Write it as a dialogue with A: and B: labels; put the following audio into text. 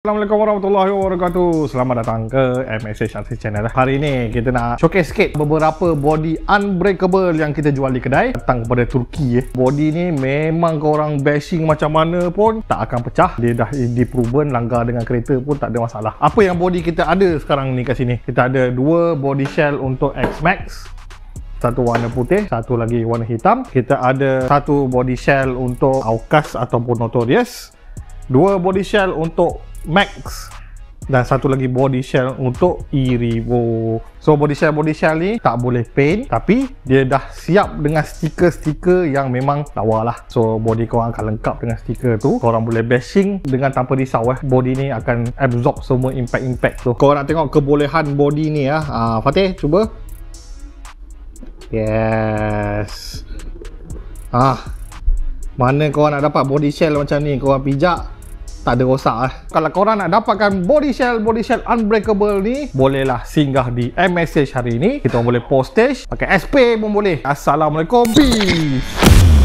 A: Assalamualaikum warahmatullahi wabarakatuh. Selamat datang ke MSH Artist Channel. Hari ni kita nak showcase sikit beberapa body unbreakable yang kita jual di kedai. Datang kepada Turki. Body ni memang korang bashing macam mana pun tak akan pecah. Dia dah diproven, langgar dengan kereta pun tak ada masalah. Apa yang body kita ada sekarang ni kat sini? Kita ada dua body shell untuk X-Max, satu warna putih, satu lagi warna hitam. Kita ada satu body shell untuk Aucas ataupun Notorious, dua body shell untuk Max, dan satu lagi body shell untuk E-Revo. So body shell ni tak boleh paint, tapi dia dah siap dengan stiker-stiker yang memang lawa lah. So body korang akan lengkap dengan stiker tu. Korang boleh bashing dengan tanpa risau. Body ni akan absorb semua impact tu. Korang nak tengok kebolehan body ni Fatih, cuba. Yes. Mana korang nak dapat body shell macam ni? Korang pijak tak ada rosak Kalau korang nak dapatkan body shell unbreakable ni, bolehlah singgah di MSH hari ni. Kita boleh postage, pakai SP pun boleh. Assalamualaikum, peace.